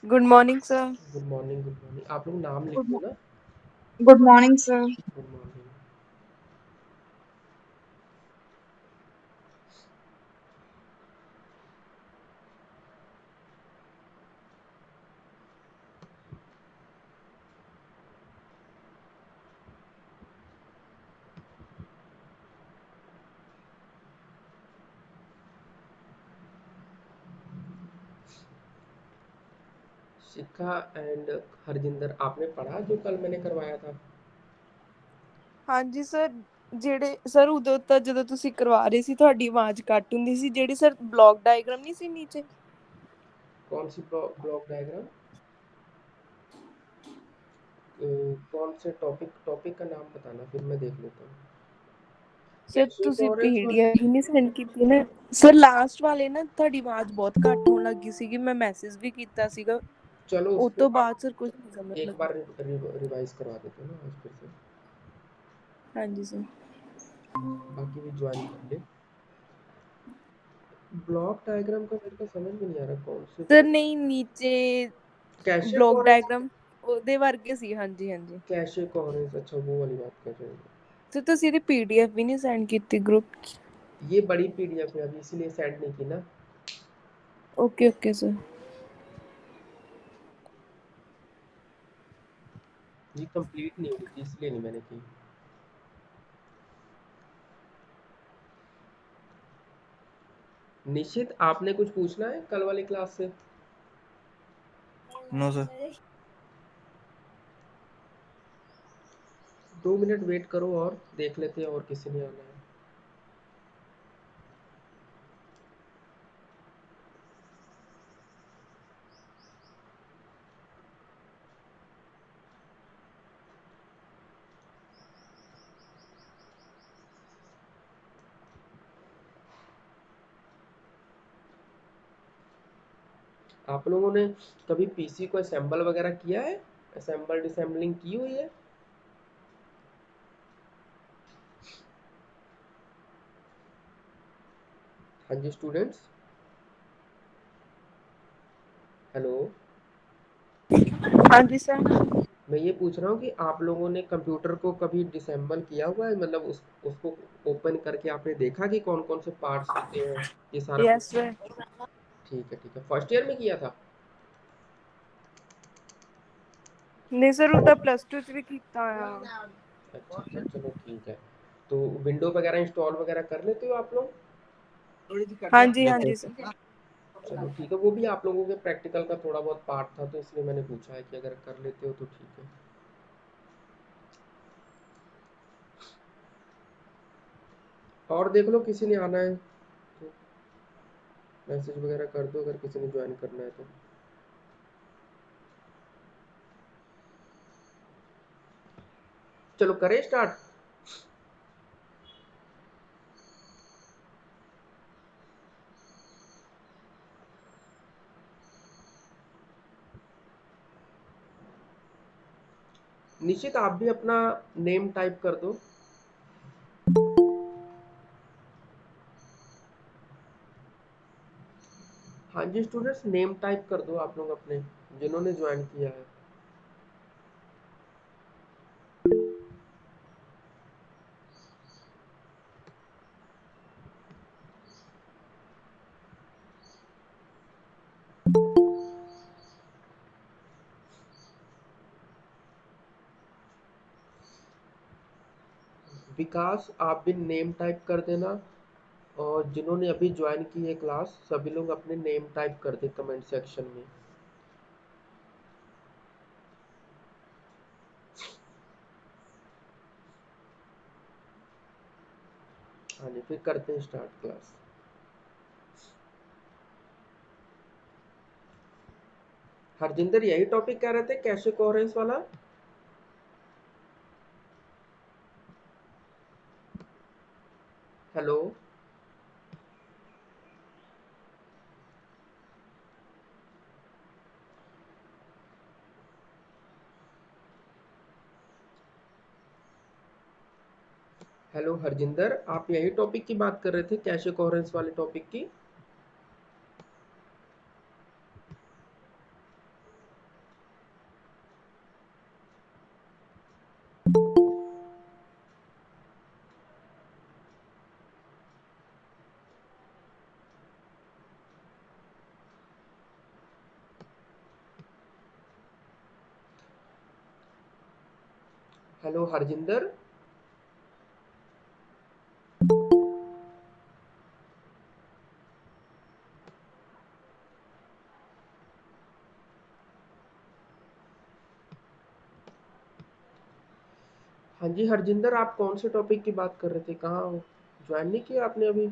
Good morning sir. Good morning, good morning. आप लोग नाम लिख Good, दो ना। good morning, sir. Good morning. Shikha and Harjinder, आपने पढ़ा जो कल मैंने करवाया था? ਹਾਂਜੀ ਸਰ, ਜਿਹੜੇ ਸਰ ਉਦੋਂ ਤਾਂ ਜਦੋਂ ਤੁਸੀਂ ਕਰਵਾ ਰਹੇ ਸੀ ਤੁਹਾਡੀ ਆਵਾਜ਼ ਕੱਟ ਹੁੰਦੀ ਸੀ, ਜਿਹੜੀ ਸਰ ਬਲੌਕ ਡਾਇਗਰਾਮ ਨਹੀਂ ਸੀ ਨੀਚੇ। कौन सी ब्लॉक डायग्राम? कौन से टॉपिक का नाम बताना, फिर मैं देख लेता हूँ। ਸਰ कैशे ਤੁਸੀਂ कोऑर्डिनेट्स वाला? ਪੀਡੀਐਫ ਹੀ ਨਹੀਂ ਸੈਂਡ ਕੀਤੀ ਨਾ ਸਰ। ਲਾਸਟ ਵਾਲੇ ਨਾ ਤੁਹਾਡੀ ਆਵਾਜ਼ ਬਹੁਤ ਘੱਟ ਹੋਣ ਲੱਗੀ ਸੀਗੀ, ਮੈਂ ਮੈਸੇਜ ਵੀ ਕੀਤਾ ਸੀਗਾ। चलो ਉਸ उसको ਤੋਂ आप ਬਾਅਦ ਸਰ ਕੁਝ ਨਹੀਂ ਸਮਝ एक ਲੱਗਾ। बार रिवाइज करवा देते हो ना आज फिर से, ਹਾਂਜੀ ਸਰ। बाकी भी ज्वाइन कर ले। ब्लॉक डायग्राम का मेरे को समझ में नहीं आ रहा कौन से ਸਰ ब्लॉक। ਨਹੀਂ ਨੀਚੇ कैशे ਬਲੌक कोऑर्डिनेट्स? ਡਾਇਗਰਾਮ ਉਹਦੇ ਵਰਗੇ ਸੀ। ਹਾਂਜੀ ਹਾਂਜੀ कैशे कोऑर्डिनेट्स, अच्छा वो वाली बात कर रहे हो। ਸਰ ਤੁਸੀਂ ਇਹਦੀ ਪੀਡੀਐਫ ਵੀ ਨਹੀਂ ਸੈਂਡ ਕੀਤੀ ग्रुप 'ਚ। ये बड़ी पीडीएफ है अभी, इसीलिए सेंड नहीं की ना। Okay okay sir. ये कंप्लीट नहीं हुई थी, इसलिए नहीं मैंने की। निश्चित, आपने कुछ पूछना है कल वाली क्लास से? No sir. 2 मिनट वेट करो और देख लेते हैं और किसी ने आना है। आप लोगों ने कभी पीसी को असेंबल वगैरह किया है? असेंबल डिसेंबलिंग की हुई है? हाँ जी स्टूडेंट्स, हेलो। ਹਾਂਜੀ सर। मैं ये पूछ रहा हूँ कि आप लोगों ने कंप्यूटर को कभी डिसेंबल किया हुआ है, मतलब उसको ओपन करके आपने देखा कि कौन कौन से पार्ट्स होते हैं, ये सारा कुछ? Yes sir. ठीक है, ठीक है। फर्स्ट ईयर में किया था? नहीं सर, वो तो +2 च भी कीता आ। अच्छा अच्छा, चलो ठीक है। तो विंडो वगैरह इंस्टॉल वगैरह कर लेते हो आप लोग? हाँ जी हाँ जी सर। चलो ठीक है, वो भी आप लोगों के प्रैक्टिकल का थोड़ा बहुत पार्ट था, तो इसलिए मैंने पूछा है कि अगर कर लेते हो तो ठीक है। और देख लो किसी ने आना है तो मैसेज वगैरह कर दो अगर किसी ने ज्वाइन करना है तो। चलो करें स्टार्ट। निश्चित, आप भी अपना नेम टाइप कर दो। हाँ जी स्टूडेंट्स, नेम टाइप कर दो आप लोग अपने, जिन्होंने ज्वाइन किया है। विकास, आप भी नेम टाइप कर देना। और जिन्होंने अभी ज्वाइन की है क्लास, सभी लोग अपने नेम टाइप कर दे कमेंट सेक्शन में। हाँ जी, फिर करते हैं स्टार्ट क्लास। हरजिंदर, यही टॉपिक कह रहे थे, कैशे कोहेरेंस वाला? हेलो। हेलो हरजिंदर, आप यही टॉपिक की बात कर रहे थे, कैशे कोहेरेंस वाले टॉपिक की? हेलो हरजिंदर। हाँ जी हरजिंदर, आप कौन से टॉपिक की बात कर रहे थे? कहाँ हो? ज्वाइन नहीं किया आपने अभी?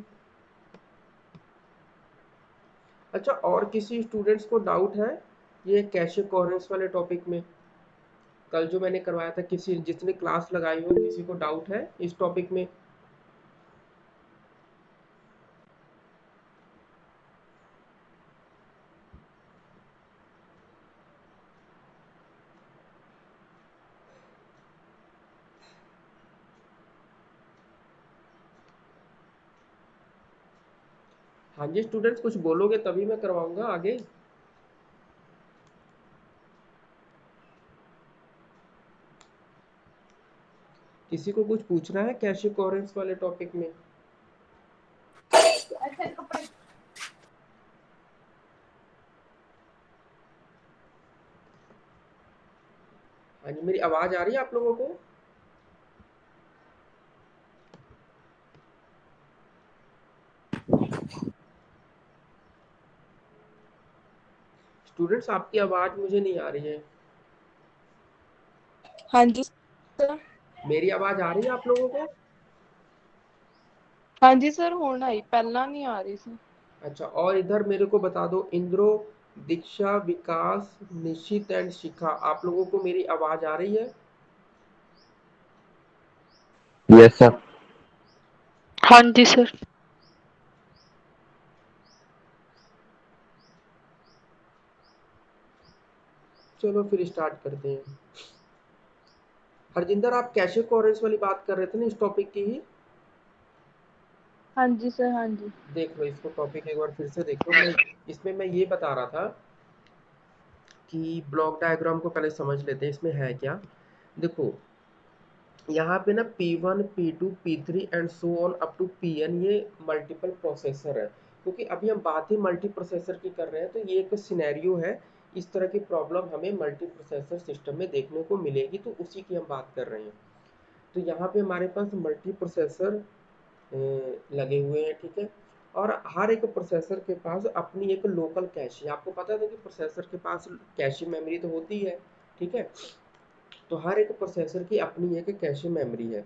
अच्छा, और किसी स्टूडेंट्स को डाउट है ये कैशे कोहेरेंस वाले टॉपिक में? कल जो मैंने करवाया था, किसी जिसने क्लास लगाई हो, किसी को डाउट है इस टॉपिक में? हाँ जी स्टूडेंट्स, कुछ बोलोगे तभी मैं करवाऊंगा आगे। किसी को कुछ पूछना है कैशे कोहेरेंस वाले टॉपिक में? हाँ जी, मेरी आवाज आ रही है आप लोगों को? स्टूडेंट्स, आपकी आवाज मुझे नहीं आ रही है। हाँ जी सर। मेरी आवाज आ रही है आप लोगों को? हाँ जी सर, हुण आई, पहला नहीं आ रही सी। अच्छा, और इधर मेरे को बता दो, इंद्रो, दीक्षा, विकास, निश्चित एंड शिखा, आप लोगों को मेरी आवाज आ रही है? Yes sir. हाँ जी सर। चलो फिर स्टार्ट करते हैं। हरजिंदर, आप कैशे कोहेरेंस वाली बात कर रहे थे ना, इस टॉपिक की ही? हाँ जी सर। हाँ जी। देख लो इसको, टॉपिक एक बार फिर से देख लो। मैं ये बता रहा था कि ब्लॉक डायग्राम को पहले समझ लेते हैं, इसमें है क्या। देखो, यहाँ पे ना P1, P2, P3 and so on up to Pn, ये मल्टीपल प्रोसेसर है। क्योंकि अभी हम बात ही मल्टी प्रोसेसर की कर रहे हैं, तो ये एक सिनेरियो है। इस तरह की प्रॉब्लम हमें मल्टी प्रोसेसर सिस्टम में देखने को मिलेगी, तो उसी की हम बात कर रहे हैं। तो यहाँ पे हमारे पास मल्टी प्रोसेसर लगे हुए हैं, ठीक है। और हर एक प्रोसेसर के पास अपनी एक लोकल कैश है। आपको पता था कि प्रोसेसर के पास कैश मेमोरी तो होती है, ठीक है। तो हर एक प्रोसेसर की अपनी एक कैश मेमोरी है।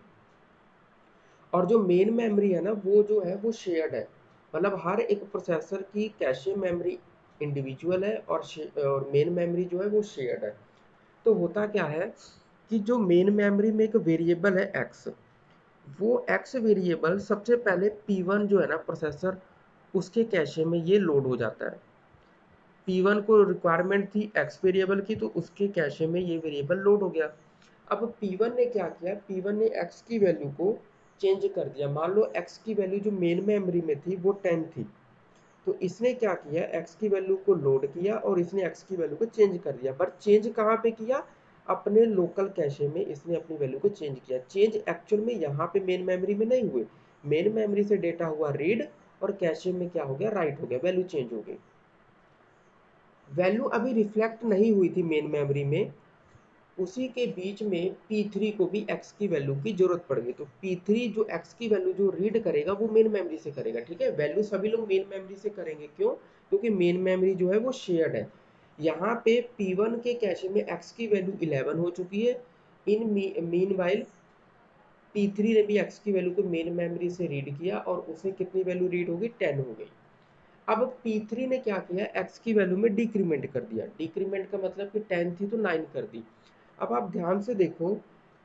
और जो मेन मेमोरी है ना, वो जो है वो शेयर्ड है। मतलब हर एक प्रोसेसर की कैशे मेमोरी इंडिविजुअल है, और मेन मेमोरी जो है वो शेयर्ड है। तो होता क्या है कि जो मेन मेमोरी में एक वेरिएबल है एक्स, वो एक्स वेरिएबल सबसे पहले P1 जो है ना प्रोसेसर, उसके कैशे में ये लोड हो जाता है। P1 को रिक्वायरमेंट थी एक्स वेरिएबल की, तो उसके कैशे में ये वेरिएबल लोड हो गया। अब P1 ने क्या किया, P1 ने x की वैल्यू को चेंज कर दिया। मान लो x की वैल्यू जो मेन मेमोरी में थी वो 10 थी, तो इसने क्या किया, x की वैल्यू को लोड किया और इसने x की वैल्यू को चेंज कर दिया। पर चेंज कहाँ पे किया? अपने लोकल कैशे में इसने अपनी वैल्यू को चेंज किया। चेंज एक्चुअल में यहाँ पे मेन मेमोरी में नहीं हुए। मेन मेमोरी से डेटा हुआ रीड, और कैशे में क्या हो गया, राइट हो गया, वैल्यू चेंज हो गई। वैल्यू अभी रिफ्लेक्ट नहीं हुई थी मेन मेमोरी में, उसी के बीच में P3 को भी x की वैल्यू की जरूरत पड़ गई। तो P3 जो x की वैल्यू जो रीड करेगा वो मेन मेमोरी से करेगा, ठीक है। वैल्यू सभी लोग मेन मेमोरी से करेंगे, क्यों? क्योंकि मेन मेमोरी जो है वो शेयर्ड है। यहाँ पे P1 के कैशे में x की वैल्यू 11 हो चुकी है। इन मीनवाइल P3 ने भी x की वैल्यू को मेन मेमोरी से रीड किया, और उसे कितनी वैल्यू रीड हो गई, 10 हो गई। अब P3 ने क्या किया, x की वैल्यू में डिक्रीमेंट कर दिया। डिक्रीमेंट का मतलब कि 10 थी तो 9 कर दी। अब आप ध्यान से देखो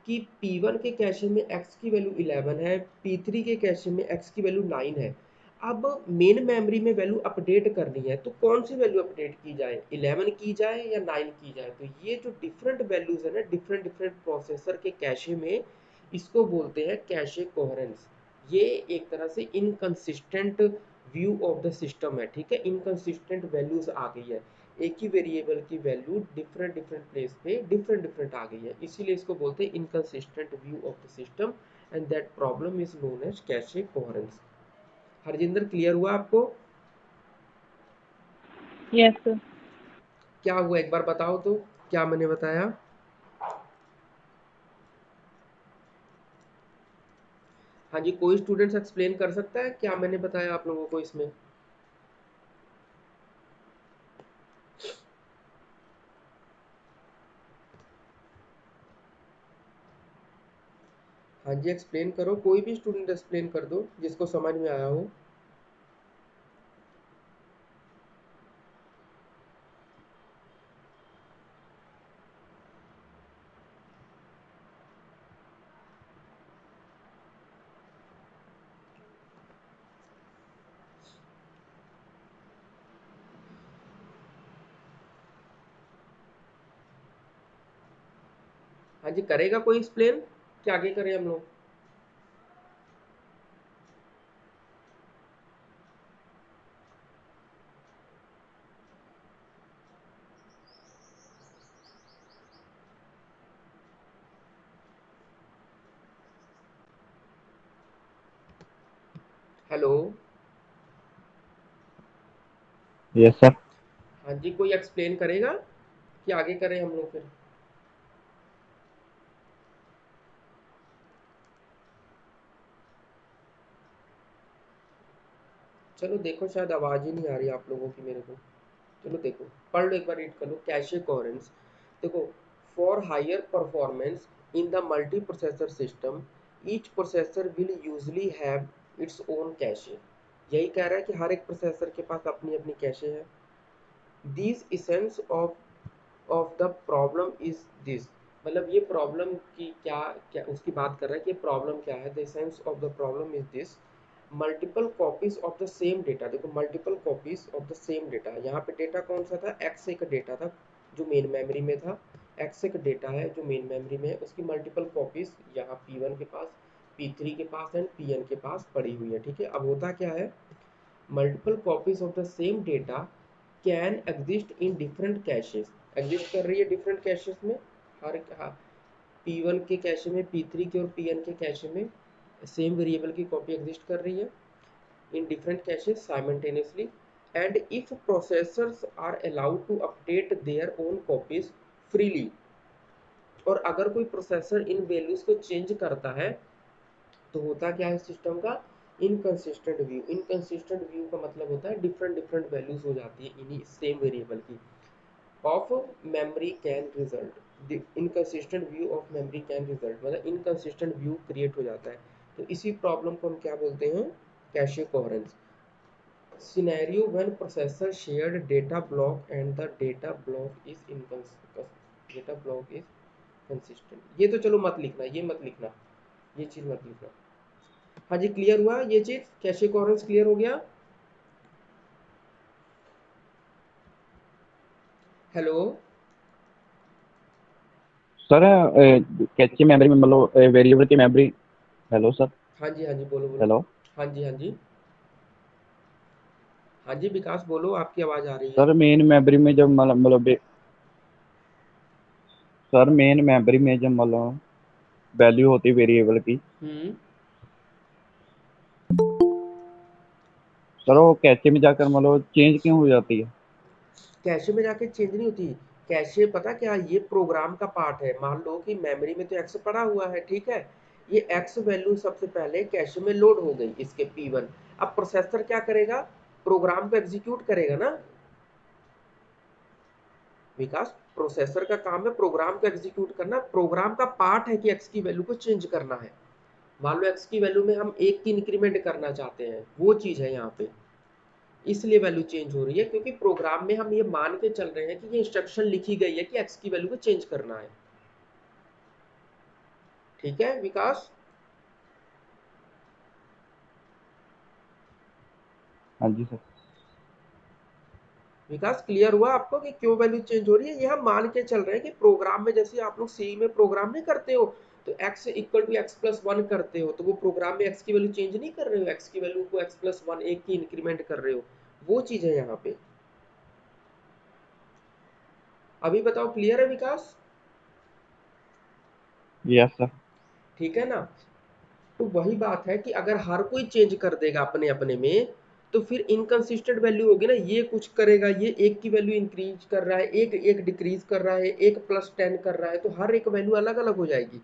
कि P1 के कैशे में x की वैल्यू 11 है, P3 के कैशे में x की वैल्यू 9 है। अब मेन मेमोरी में वैल्यू अपडेट करनी है, तो कौन सी वैल्यू अपडेट की जाए, 11 की जाए या 9 की जाए? तो ये जो डिफरेंट वैल्यूज है ना, डिफरेंट डिफरेंट प्रोसेसर के कैशे में, इसको बोलते हैं कैशे कोहेरेंस। ये एक तरह से inconsistent view of the system है, ठीक है, इनकंसिस्टेंट वैल्यूज आ गई है, एक ही वेरिएबल की वैल्यू डिफरेंट डिफरेंट प्लेस पे डिफरेंट डिफरेंट आ गई है, इसीलिए इसको बोलते हैं inconsistent view of the system and that problem is known as cache coherence. Harjinder clear हुआ आपको? Yes, sir. क्या हुआ एक बार बताओ तो, क्या मैंने बताया? हाँ जी, कोई स्टूडेंट्स एक्सप्लेन कर सकता है क्या मैंने बताया आप लोगों को इसमें? हाँ जी, एक्सप्लेन करो, कोई भी स्टूडेंट एक्सप्लेन कर दो जिसको समझ में आया हो। हाँ जी, करेगा कोई एक्सप्लेन, क्या आगे करें हम लोग? हेलो? Yes, sir. हाँ जी, कोई एक्सप्लेन करेगा कि आगे करें हम लोग फिर? चलो देखो, शायद आवाज ही नहीं आ रही आप लोगों की मेरे को। चलो देखो, पढ़ लो एक बार, रीड कर लो कैशे कोहेरेंस। देखो, for higher performance in the multi processor system each processor will usually have its own cache. यही कह रहा है कि हर एक प्रोसेसर के पास अपनी अपनी कैशे है। This essence of the problem is this, मतलब ये प्रॉब्लम की क्या क्या उसकी बात कर रहा है कि प्रॉब्लम क्या है। The essence of the problem is this, multiple copies of the same data. देखो, multiple copies of the same data, यहाँ पे डेटा कौन सा था? एक्स एक डेटा था जो मेन मेमोरी में था, एक्स एक डेटा है जो मेन मेमोरी में है, उसकी मल्टीपल कॉपीज यहाँ P1 के पास, P3 के पास एंड Pn के पास पड़ी हुई है, ठीक है। अब होता क्या है, multiple copies of the same data can exist in different caches, exist कर रही है डिफरेंट कैशेस में, हर P1 के कैशे में, P3 के और Pn के कैशे में सेम वेरिएबल की कॉपी एग्जिस्ट कर रही है in different caches simultaneously, and if processors are allowed to update their own copies freely, और अगर कोई प्रोसेसर इन वैल्यूज को चेंज करता है तो होता क्या है सिस्टम का? Inconsistent view. इनकंसिस्टेंट व्यू का मतलब होता है डिफरेंट डिफरेंट वैल्यूज हो जाती है इन्हीं सेम वेरिएबल की, of memory can result, inconsistent view of memory can result, मतलब इनकंसिस्टेंट व्यू क्रिएट हो जाता है। तो इसी प्रॉब्लम को हम क्या बोलते हैं? Cache coherence. Scenario when processor shared data block and the data block is data block is consistent। ये तो चलो मत लिखना, ये मत लिखना, ये चीज मत लिखना। हाँ जी, क्लियर हुआ ये चीज? कैशे कोहेरेंस क्लियर हो गया? हेलो? सर कैचे मेमोरी में मतलब वेरिएबल की मेमोरी। Hello sir. हाँ जी, हाँ जी, बोलो बोलो। हेलो हाँ जी, हाँ जी, हाँ जी, विकास बोलो, आपकी आवाज आ रही है। सर, मेन मेमोरी में जब सर मेन मेमोरी में जब मतलब वैल्यू होती है वेरिएबल की, हम्म। सर वो कैचे में जाकर मतलब चेंज क्यों हो जाती है? कैशे में जाके चेंज नहीं होती। कैशे पता क्या, ये प्रोग्राम का पार्ट है। मान लो कि मेमोरी में तो एक्स पड़ा हुआ है, ठीक है, ये एक्स वैल्यू सबसे पहले कैशे में लोड हो गई इसके P1। अब प्रोसेसर क्या करेगा? प्रोग्राम को एग्जीक्यूट करेगा ना विकास। प्रोसेसर का काम है प्रोग्राम को एग्जीक्यूट करना, प्रोग्राम का पार्ट है कि एक्स की वैल्यू को चेंज करना है। मान लो एक्स की वैल्यू में हम एक की इंक्रीमेंट करना चाहते हैं, वो चीज है यहाँ पे, इसलिए वैल्यू चेंज हो रही है क्योंकि प्रोग्राम में हम ये मान के चल रहे हैं कि ये इंस्ट्रक्शन लिखी गई है कि एक्स की वैल्यू को चेंज करना है। ठीक है विकास? हाँ जी सर। विकास क्लियर हुआ आपको कि क्यों वैल्यू चेंज हो रही है? ये हम मान के चल रहे हैं कि प्रोग्राम में, जैसे आप लोग सी में प्रोग्राम नहीं करते हो तो x equal to X plus one करते हो तो वो प्रोग्राम में x की वैल्यू चेंज नहीं कर रहे हो, x की वैल्यू को x प्लस वन एक की इंक्रीमेंट कर रहे हो, वो चीज है यहाँ पे। अभी बताओ क्लियर है विकास? Yes sir. ठीक है ना? तो वही बात है कि अगर हर कोई चेंज कर देगा अपने अपने में तो फिर इनकंसिस्टेंट वैल्यू होगी ना, ये कुछ करेगा, ये एक की वैल्यू इंक्रीज कर रहा है, एक एक डिक्रीज कर रहा है, एक प्लस 10 कर रहा है, तो हर एक वैल्यू अलग अलग हो जाएगी।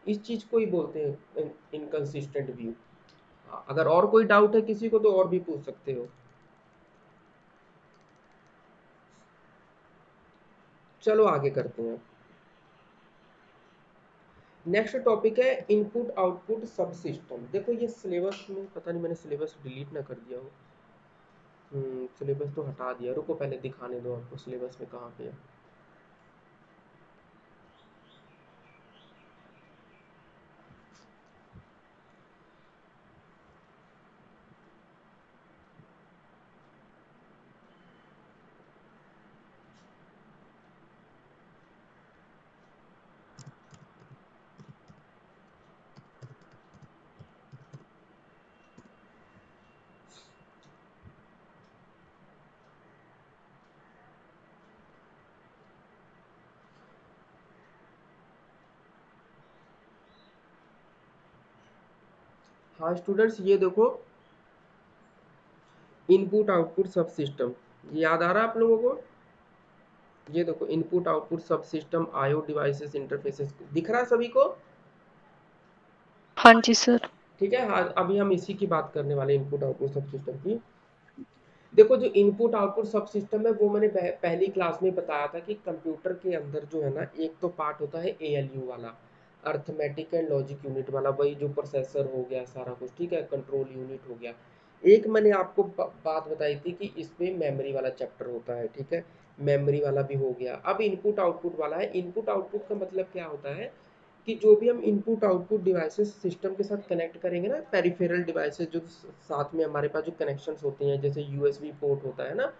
इस चीज को ही बोलते हैं इनकंसिस्टेंट व्यू। अगर और कोई डाउट है किसी को तो और भी पूछ सकते हो। चलो आगे करते हैं। नेक्स्ट टॉपिक है इनपुट आउटपुट सब सिस्टम। देखो ये सिलेबस में, पता नहीं मैंने सिलेबस डिलीट ना कर दिया हो। सिलेबस तो हटा दिया, रुको पहले दिखाने दो आपको सिलेबस में कहाँ पे है। हाँ स्टूडेंट्स ये देखो इनपुट आउटपुट सब सिस्टम, याद आ रहा है आप लोगों को? ये देखो इनपुट आउटपुट सब सिस्टम आईओ डिवाइसेस इंटरफेसेस, दिख रहा है सभी को? हाँ जी सर। ठीक है, हाँ अभी हम इसी की बात करने वाले इनपुट आउटपुट सब सिस्टम की। देखो जो इनपुट आउटपुट सब सिस्टम है वो मैंने पहली क्लास में बताया था कि कंप्यूटर के अंदर जो है ना एक तो पार्ट होता है एएलयू वाला, अर्थमेटिक एंड लॉजिक यूनिट वाला, वही जो प्रोसेसर हो गया सारा कुछ, ठीक है, कंट्रोल यूनिट हो गया। एक मैंने आपको बात बताई थी कि इसमें मेमोरी वाला चैप्टर होता है, ठीक है, मेमोरी वाला भी हो गया। अब इनपुट आउटपुट वाला है। इनपुट आउटपुट का मतलब क्या होता है कि जो भी हम इनपुट आउटपुट डिवाइसेस सिस्टम के साथ कनेक्ट करेंगे ना, पेरिफेरल डिवाइसेस जो साथ में हमारे पास जो कनेक्शंस होते हैं, जैसे यूएसबी पोर्ट होता है ना,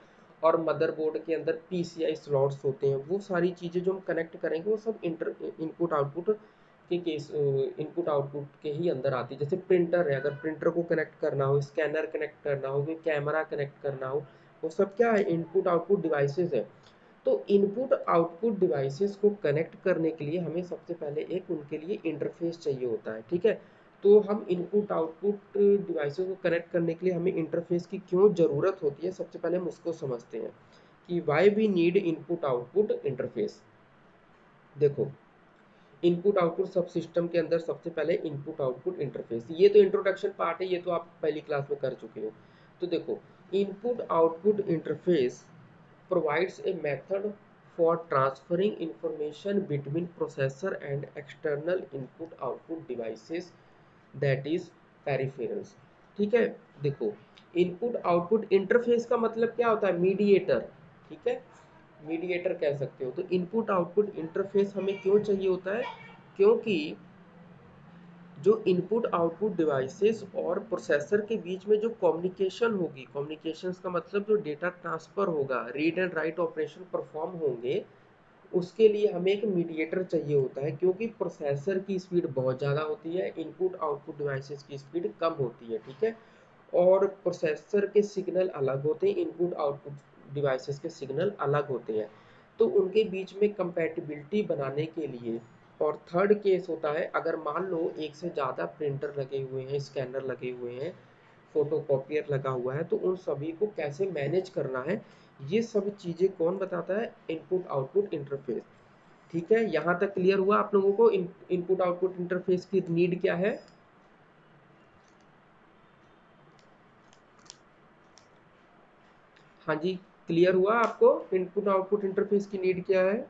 और मदरबोर्ड के अंदर पीसीआई स्लॉट्स होते हैं, वो सारी चीज़ें जो हम कनेक्ट करेंगे वो सब इनपुट आउटपुट के केस इनपुट आउटपुट के ही अंदर आती है। जैसे प्रिंटर है, अगर प्रिंटर को कनेक्ट करना हो, स्कैनर कनेक्ट करना हो, कोई कैमरा कनेक्ट करना हो, वो सब क्या है, इनपुट आउटपुट डिवाइसेस है। तो इनपुट आउटपुट डिवाइसेस को कनेक्ट करने के लिए हमें सबसे पहले एक उनके लिए इंटरफेस चाहिए होता है, ठीक है। तो हम इनपुट आउटपुट डिवाइसेस को कनेक्ट करने के लिए हमें इंटरफेस की क्यों ज़रूरत होती है, सबसे पहले हम उसको समझते हैं कि why we need input output interface. देखो इनपुट आउटपुट सब सिस्टम के अंदर सबसे पहले इनपुट आउटपुट इंटरफेस, ये तो इंट्रोडक्शन पार्ट है, ये तो आप पहली क्लास में कर चुके हो। तो देखो input output interface provides a method for transferring information between processor and external input output devices, that is peripherals, ठीक है। देखो इनपुट आउटपुट इंटरफेस का मतलब क्या होता है, मीडिएटर, ठीक है, मीडिएटर कह सकते हो। तो इनपुट आउटपुट इंटरफेस हमें क्यों चाहिए होता है, क्योंकि जो इनपुट आउटपुट डिवाइसेस और प्रोसेसर के बीच में जो कम्युनिकेशन होगी, कम्युनिकेशंस का मतलब जो डेटा ट्रांसफर होगा, read and write operation perform होंगे, उसके लिए हमें एक मीडिएटर चाहिए होता है। क्योंकि प्रोसेसर की स्पीड बहुत ज़्यादा होती है, इनपुट आउटपुट डिवाइसेस की स्पीड कम होती है, ठीक है। और प्रोसेसर के सिग्नल अलग होते हैं, इनपुट आउटपुट डिवाइसेस के सिग्नल अलग होते हैं। तो उनके बीच में कंपैटिबिलिटी बनाने के लिए, और थर्ड केस होता है अगर मान लो एक से ज़्यादा प्रिंटर लगे हुए हैं, स्कैनर लगे हुए हैं, फोटोकॉपियर लगा हुआ है, तो उन सभी को कैसे मैनेज करना है, ये सब चीज़ें कौन बताता है, इनपुट आउटपुट इंटरफेस। ठीक है, यहाँ तक क्लियर हुआ आप लोगों को इनपुट आउटपुट इंटरफेस की नीड क्या है? हाँ जी, क्लियर हुआ आपको इनपुट आउटपुट इंटरफेस की नीड क्या है?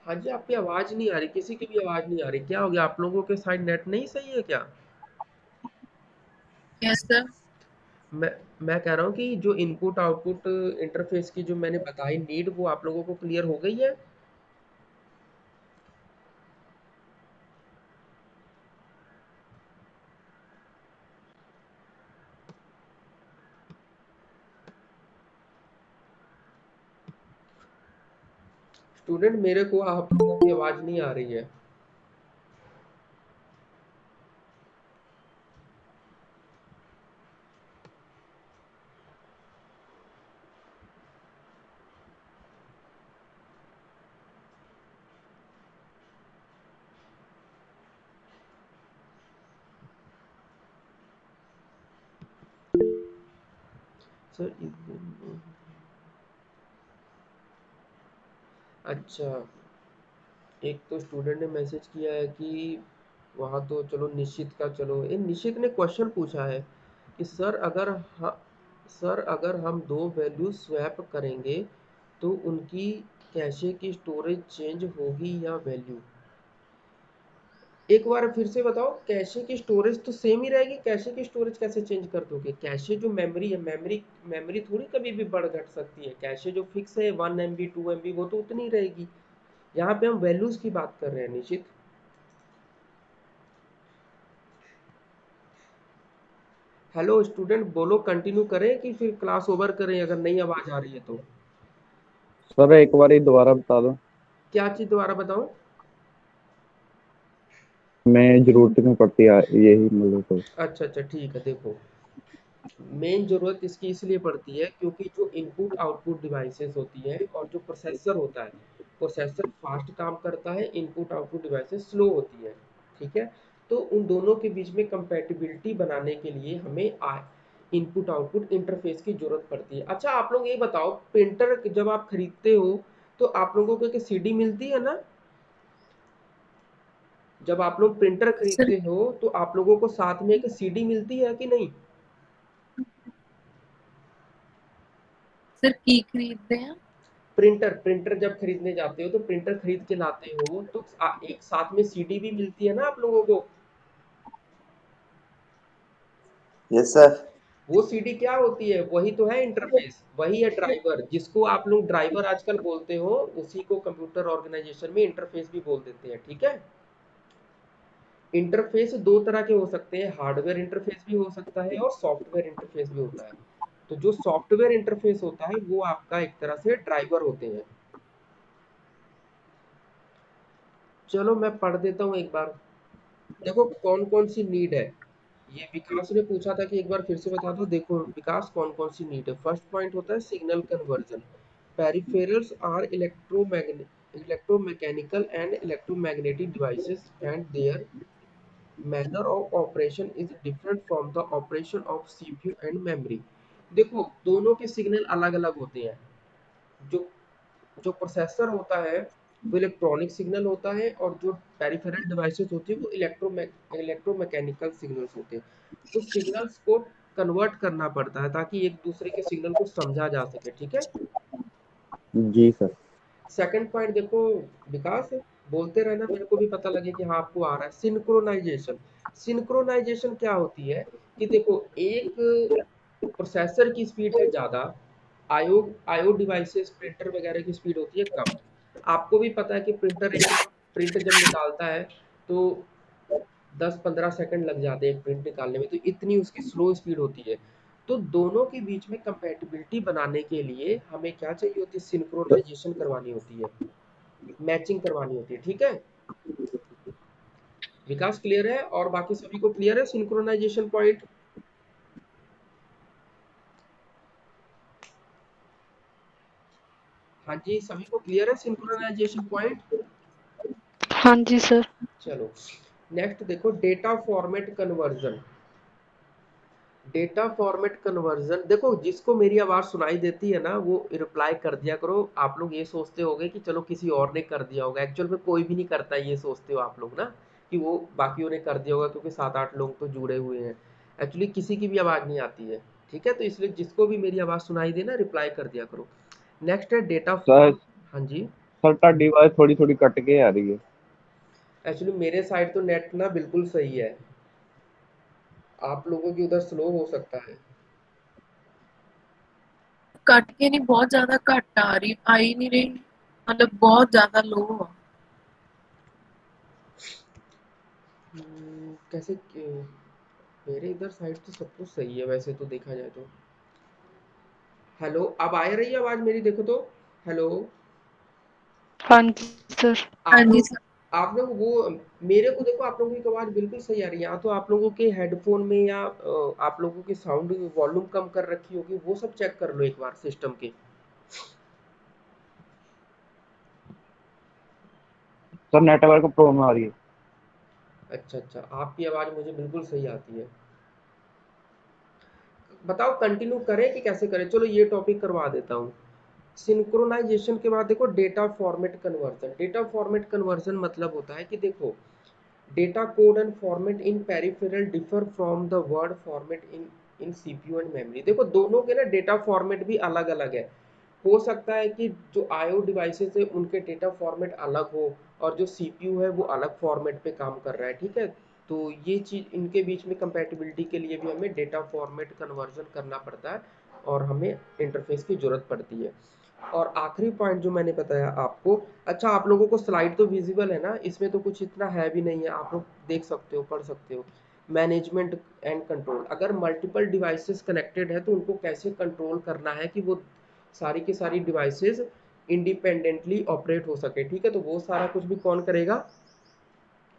हाँ जी, आपकी आवाज नहीं आ रही, किसी की भी आवाज नहीं आ रही, क्या हो गया, आप लोगों के साइड नेट नहीं सही है क्या? Yes sir. मैं मैं कह रहा हूँ कि जो इनपुट आउटपुट इंटरफेस की जो मैंने बताई नीड, वो आप लोगों को क्लियर हो गई है? स्टूडेंट मेरे को आप लोगों की आवाज नहीं आ रही है। सर अच्छा, एक तो स्टूडेंट ने मैसेज किया है कि वहाँ तो चलो निश्चित का, चलो ये निश्चित ने क्वेश्चन पूछा है कि सर अगर हम दो वैल्यू स्वैप करेंगे तो उनकी कैशे की स्टोरेज चेंज होगी या वैल्यू। एक बार फिर से बताओ, कैशे की स्टोरेज तो सेम ही रहेगी, कैशे की स्टोरेज कैसे चेंज कर दोगे? कैशे जो मेमोरी है, मेमोरी थोड़ी कभी भी बढ़ घट सकती है। कैशे जो फिक्स है 1 MB 2 MB वो तो उतनी ही रहेगी। यहाँ पे हम वैल्यूज की बात कर रहे हैं निश्चित। हेलो स्टूडेंट, बोलो कंटिन्यू करें कि फिर क्लास ओवर करें अगर नहीं आवाज आ रही है तो। सर एक बार दोबारा बता दो। क्या चीज दोबारा बताऊं? मैं जरूरत नहीं पड़ती यही मतलब तो। अच्छा अच्छा ठीक है, देखो मेन जरूरत इसकी इसलिए पड़ती है क्योंकि जो इनपुट आउटपुट डिवाइसेस होती है और जो प्रोसेसर होता है, प्रोसेसर फास्ट काम करता है, इनपुट आउटपुट डिवाइसेस स्लो होती है। ठीक है, तो उन दोनों के बीच में कंपैटिबिलिटी बनाने के लिए हमें इनपुट आउटपुट इंटरफेस की जरूरत पड़ती है। अच्छा आप लोग ये बताओ, प्रिंटर जब आप खरीदते हो तो आप लोगों को एक सीडी मिलती है ना? जब आप लोग प्रिंटर सर खरीदते हो तो आप लोगों को साथ में एक सीडी मिलती है कि नहीं? सर की खरीदते हैं? प्रिंटर जब खरीदने जाते हो तो प्रिंटर खरीद के लाते हो तो एक साथ में सीडी भी मिलती है ना आप लोगों को? Yes sir. वो सीडी क्या होती है? वही तो है इंटरफेस, वही है ड्राइवर, जिसको आप लोग ड्राइवर आजकल बोलते हो, उसी को कंप्यूटर ऑर्गेनाइजेशन में इंटरफेस भी बोल देते हैं। ठीक है, इंटरफेस दो तरह के हो सकते हैं, हार्डवेयर इंटरफेस भी हो सकता है और सॉफ्टवेयर इंटरफेस भी होता है। तो जो सॉफ्टवेयर इंटरफेस होता है वो आपका एक तरह से ड्राइवर होते हैं। चलो मैं पढ़ देता हूँ एक बार। देखो कौन कौन सी नीड है, ये विकास ने पूछा था कि एक बार फिर से बता दो। देखो विकास, कौन कौन सी नीड है। फर्स्ट पॉइंट होता है signal conversion. Peripherals are electromechanical and electromagnetic devices and their manner of operation is different from the operation of CPU and memory. देखो दोनों के सिग्नल अलग अलग होते हैं। जो जो प्रोसेसर होता है वो इलेक्ट्रॉनिक सिग्नल होता है और जो पेरिफेरल डिवाइसेस होती है वो इलेक्ट्रोमैकेनिकल सिग्नल्स होते हैं। तो सिग्नल्स को कन्वर्ट करना पड़ता है ताकि एक दूसरे के सिग्नल को समझा जा सके। ठीक है, जी सर। सेकंड पॉइंट देखो विकास, बोलते रहना, मेरे को भी पता लगे कि हाँ आपको आ रहा है। सिंक्रोनाइजेशन। सिंक्रोनाइजेशन क्या होती है कि देखो एक प्रोसेसर की स्पीड है ज़्यादा, आईओ आईओ डिवाइसेस प्रिंटर वगैरह की स्पीड होती है कम। आपको भी पता है कि प्रिंटर एक प्रिंट जब निकालता है तो 10-15 सेकंड लग जाते हैं प्रिंट निकालने में, तो इतनी उसकी स्लो स्पीड होती है। तो दोनों के बीच में कंपैटिबिलिटी बनाने के लिए हमें क्या चाहिए होती है? सिंक्रोनाइजेशन करवानी होती है, मैचिंग करवानी होती है। ठीक है विकास, क्लियर है? और बाकी सभी को क्लियर है सिंक्रोनाइजेशन पॉइंट? हाँ जी, सभी को क्लियर है सिंक्रोनाइजेशन पॉइंट? हाँ जी सर। चलो नेक्स्ट देखो, data format conversion. Data format conversion, देखो जिसको मेरी आवाज सुनाई देती है ना वो रिप्लाई कर दिया करो। आप लोग ये सोचते होगे कि चलो किसी और ने कर दिया होगा, एक्चुअल में कोई भी नहीं करता है, ये सोचते हो आप लोग ना कि वो बाकियों ने कर दिया होगा क्योंकि 7-8 लोग तो जुड़े हुए हैं। एक्चुअली किसी की भी आवाज नहीं आती है। ठीक है, तो इसलिए जिसको भी मेरी आवाज सुनाई दे ना रिप्लाई कर दिया करो। नेक्स्ट है डेटा सर फॉर्म। हाँ जी, सर ਤੁਹਾਡੀ आवाज थोड़ी थोड़ी कट के आ रही है। एक्चुअली मेरे साइड तो नेट ना बिल्कुल सही है, आप लोगों की उधर स्लो हो सकता है। कट के नहीं, बहुत ज्यादा घट आ रही, आ ही नहीं रही, मतलब बहुत ज्यादा लो है। कैसे मेरे इधर साइड तो सब कुछ सही है वैसे तो देखा जाए तो। हेलो, अब आ रही है आवाज मेरी? देखो तो, हेलो हाँ जी सर। हाँ आप जी लोग सर। आप लोग वो मेरे को देखो, आप लोगों की आवाज बिल्कुल सही आ रही है। या तो आप लोगों के हेडफोन में या आप लोगों की साउंड वॉल्यूम कम कर रखी होगी, वो सब चेक कर लो एक बार सिस्टम के। सर नेटवर्क प्रॉब्लम आ रही है। अच्छा अच्छा, आपकी आवाज मुझे बिल्कुल सही आती है। बताओ कंटिन्यू करें कि कैसे करें? चलो ये टॉपिक करवा देता हूँ। सिंक्रोनाइजेशन के बाद देखो data format conversion. Data format conversion मतलब होता है कि देखो, data code and format in peripheral differ from the word format in CPU and memory. देखो दोनों के ना डेटा फॉर्मेट भी अलग अलग है। हो सकता है कि जो आईओ डिवाइसेस है उनके डेटा फॉर्मेट अलग हो, और जो सीपीयू है वो अलग फॉर्मेट पे काम कर रहा है, ठीक है। तो ये चीज इनके बीच में कंपैटिबिलिटी के लिए भी हमें डेटा फॉर्मेट कन्वर्जन करना पड़ता है, और हमें इंटरफेस की जरूरत पड़ती है। और आखिरी पॉइंट जो मैंने बताया आपको, अच्छा आप लोगों को स्लाइड तो विजिबल है ना? इसमें तो कुछ इतना है भी नहीं है, आप लोग देख सकते हो, पढ़ सकते हो। मैनेजमेंट एंड कंट्रोल, अगर मल्टीपल डिवाइसेस कनेक्टेड है तो उनको कैसे कंट्रोल करना है कि वो सारी की सारी डिवाइसेस इंडिपेंडेंटली ऑपरेट हो सके, ठीक है। तो वो सारा कुछ भी कौन करेगा?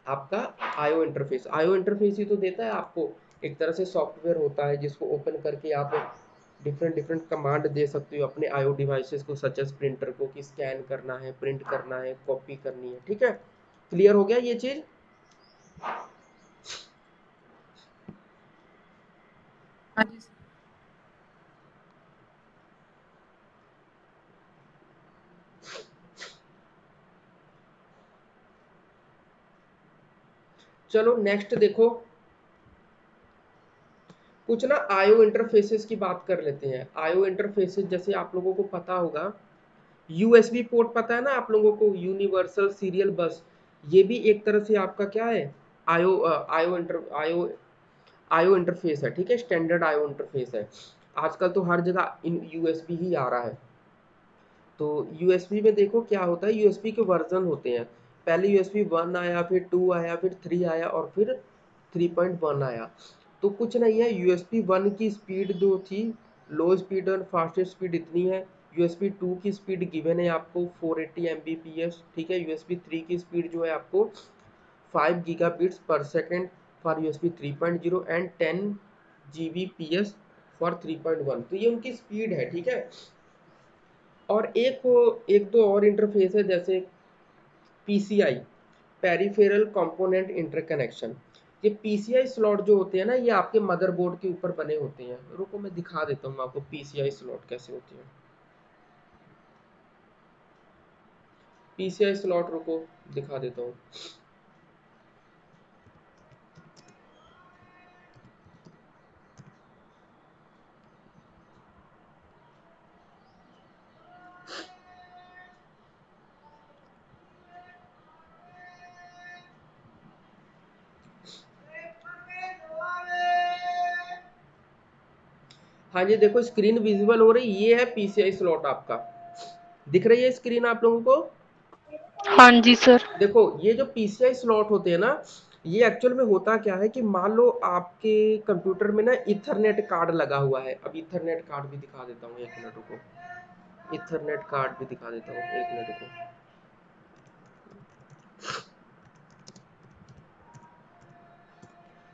आपका आईओ इंटरफेस। आईओ इंटरफेस ही तो देता है आपको, एक तरह से सॉफ्टवेयर होता है जिसको ओपन करके आप डिफरेंट डिफरेंट कमांड दे सकते हो अपने आईओ डिवाइसेस को, सच एज प्रिंटर को, कि स्कैन करना है, प्रिंट करना है, कॉपी करनी है, ठीक है। क्लियर हो गया ये चीज? हाँ जी सर। चलो नेक्स्ट देखो, कुछ ना आईओ इंटरफेसेस की बात कर लेते हैं। आईओ इंटरफेसेस जैसे आप लोगों को पता होगा, यूएसबी पोर्ट पता है ना आप लोगों को, यूनिवर्सल सीरियल बस, ये भी एक तरह से आपका क्या है? आईओ आईओ इंटरफेस है, ठीक है। स्टैंडर्ड आईओ इंटरफेस है। आजकल तो हर जगह इन यूएसबी ही आ रहा है। तो यूएसबी में देखो क्या होता है, यूएसबी के वर्जन होते हैं। पहले यूएसबी 1 आया, फिर 2 आया, फिर 3 आया, और फिर 3.1 आया। तो कुछ नहीं है, यूएसबी 1 की स्पीड जो थी, लो स्पीड और फास्टेस्ट स्पीड इतनी है। यूएसबी 2 की स्पीड गिवन है आपको 480 Mbps, ठीक है। यूएसबी 3 की स्पीड जो है आपको 5 gigabits per second for USB 3.0 and 10 Gbps for 3.1। तो ये उनकी स्पीड है, ठीक है। और एक दो और इंटरफेस है, जैसे पीसीआई, पेरिफेरल कंपोनेंट इंटरकनेक्शन। ये पीसीआई स्लॉट जो होते हैं ना, ये आपके मदरबोर्ड के ऊपर बने होते हैं। रुको मैं दिखा देता हूँ आपको पीसीआई स्लॉट कैसे होते हैं। पीसीआई स्लॉट रुको दिखा देता हूँ। हाँ जी देखो, स्क्रीन विजिबल हो रही, ये है पीसीआई स्लॉट आपका, दिख रही है स्क्रीन आप लोगों को? हाँ जी सर। देखो ये जो पीसीआई स्लॉट होते हैं ना, ये एक्चुअल में होता क्या है कि मान लो आपके कंप्यूटर में ना इथरनेट कार्ड लगा हुआ है। अब इथरनेट कार्ड भी दिखा देता हूँ, एक मिनट रुको। इथरनेट कार्ड भी दिखा देता हूँ, एक मिनट रुको।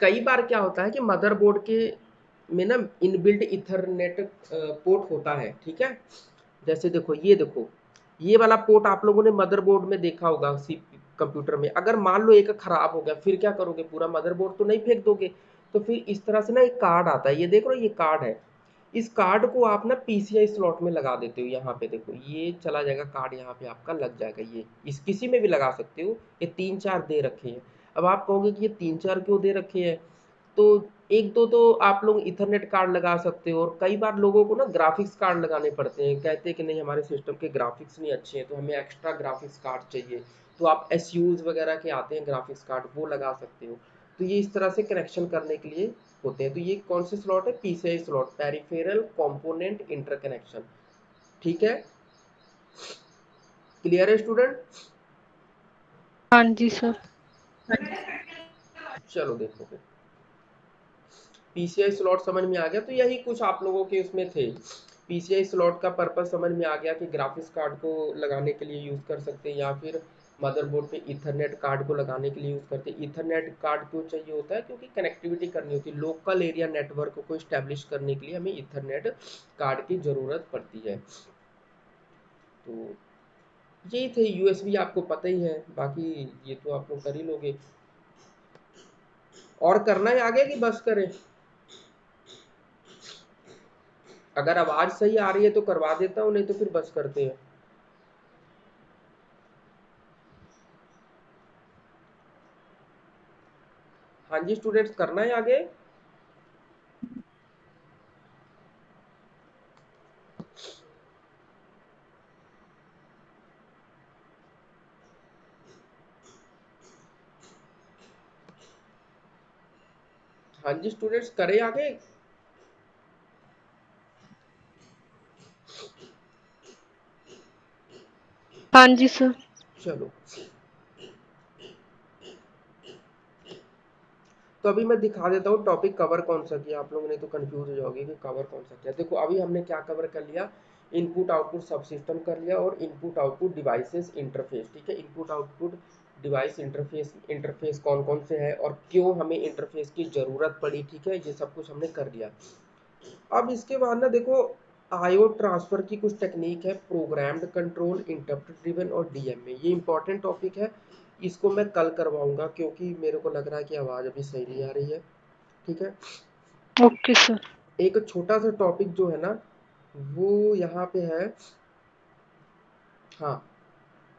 कई बार क्या होता है कि मदरबोर्ड के में ना इनबिल्ट इथरनेट पोर्ट होता है, ठीक है। जैसे देखो, ये वाला पोर्ट आप लोगों ने मदरबोर्ड में देखा होगा, कंप्यूटर में। अगर मान लो एक खराब हो गया, फिर क्या करोगे? पूरा मदरबोर्ड तो नहीं फेंक दोगे। तो फिर इस तरह से ना एक कार्ड आता है, ये देख रहे हो, ये कार्ड है। इस कार्ड को आप ना पीसीआई स्लॉट में लगा देते हो। यहाँ पे देखो, ये चला जाएगा कार्ड, यहाँ पे आपका लग जाएगा। ये इस किसी में भी लगा सकते हो। ये 3-4 दे रखे हैं। अब आप कहोगे कि ये 3-4 क्यों दे रखे हैं? तो एक दो तो आप लोग इथरनेट कार्ड लगा सकते हो, और कई बार लोगों को ना ग्राफिक्स कार्ड लगाने पड़ते हैं। कहते हैं कि नहीं हमारे सिस्टम के ग्राफिक्स नहीं अच्छे हैं, तो हमें एक्स्ट्रा ग्राफिक्स कार्ड चाहिए। तो आप एसयूज वगैरह के आते हैं ग्राफिक्स कार्ड, वो लगा सकते हो। तो ये इस तरह से कनेक्शन करने के लिए होते हैं। तो ये कौन से स्लॉट है? PCI slot, peripheral component interconnection, ठीक है। क्लियर है स्टूडेंट? हाँ जी सर। हाँ जी सर। चलो देखो फिर, पीसीआई स्लॉट समझ में आ गया। तो यही कुछ आप लोगों के उसमें थे। PCI स्लॉट का पर्पस समझ में आ गया कि ग्राफिक्स कार्ड को लगाने के लिए यूज़ कर सकते हैं, या फिर मदरबोर्ड पे ईथरनेट कार्ड को लगाने के लिए यूज़ करते हैं। ईथरनेट कार्ड क्यों चाहिए होता है? क्योंकि कनेक्टिविटी करनी होती है, लोकल एरिया नेटवर्क को इस्टेब्लिश करने के लिए हमें ईथरनेट कार्ड की ज़रूरत पड़ती है। तो यही थे। USB आपको पता ही है, बाकी ये तो आप लोग कर ही लोगे। और करना है आगे कि बस करें? अगर आवाज़ सही आ रही है तो करवा देता हूँ, नहीं तो फिर बस करते हैं। हाँ जी स्टूडेंट्स, करना है आगे? हाँ जी स्टूडेंट्स, करें आगे? हाँ जी सर। चलो, तो अभी मैं दिखा देता हूँ टॉपिक कवर कौन सा किया। आप लोगों ने तो कंफ्यूज हो जाओगे कि कवर कौन सा किया। देखो अभी हमने क्या कवर कर लिया, इनपुट आउटपुट सब सिस्टम कर लिया और इनपुट आउटपुट डिवाइसेस इंटरफेस। ठीक है, input output device interface, interface कौन कौन से हैं और क्यों हमें इंटरफेस की ज़रूरत पड़ी। ठीक है, ये सब कुछ हमने कर लिया। अब इसके बाद ना देखो, आईओ ट्रांसफर की कुछ टेक्निक है, प्रोग्राम्ड कंट्रोल, इंटरप्ट ड्रिवन और डीएमए। ये इंपॉर्टेंट टॉपिक है, इसको मैं कल करवाऊंगा क्योंकि मेरे को लग रहा है कि आवाज़ अभी सही नहीं आ रही है। ठीक है, ओके सर। एक छोटा सा टॉपिक जो है ना वो यहाँ पे है, हाँ,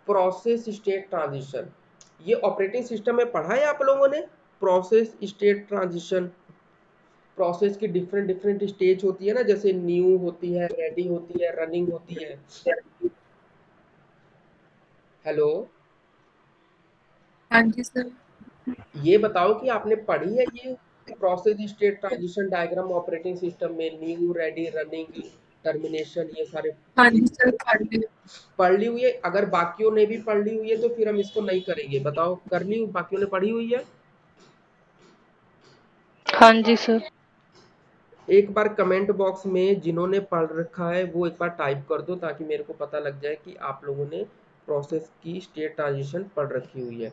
प्रोसेस स्टेट ट्रांजिशन। ये ऑपरेटिंग सिस्टम में पढ़ा है आप लोगों ने, प्रोसेस स्टेट ट्रांजिशन। प्रोसेस की डिफरेंट डिफरेंट स्टेज होती है ना, जैसे न्यू होती है, रेडी होती है, रनिंग होती है। हेलो, हाँ जी सर। ये बताओ कि आपने पढ़ी है ये process state transition diagram operating system में, न्यू, रेडी, रनिंग, टर्मिनेशन, ये सारे हाँ जी सर, पढ़ ली। पढ़ ली हुई है? अगर बाकियों ने भी पढ़ ली हुई है तो फिर हम इसको नहीं करेंगे। बताओ, कर ली बाकियों ने पढ़ी हुई है? हाँ जी सर। एक बार कमेंट बॉक्स में जिन्होंने पढ़ रखा है वो एक बार टाइप कर दो ताकि मेरे को पता लग जाए कि आप लोगों ने प्रोसेस की स्टेट ट्रांजिशन पढ़ रखी हुई है।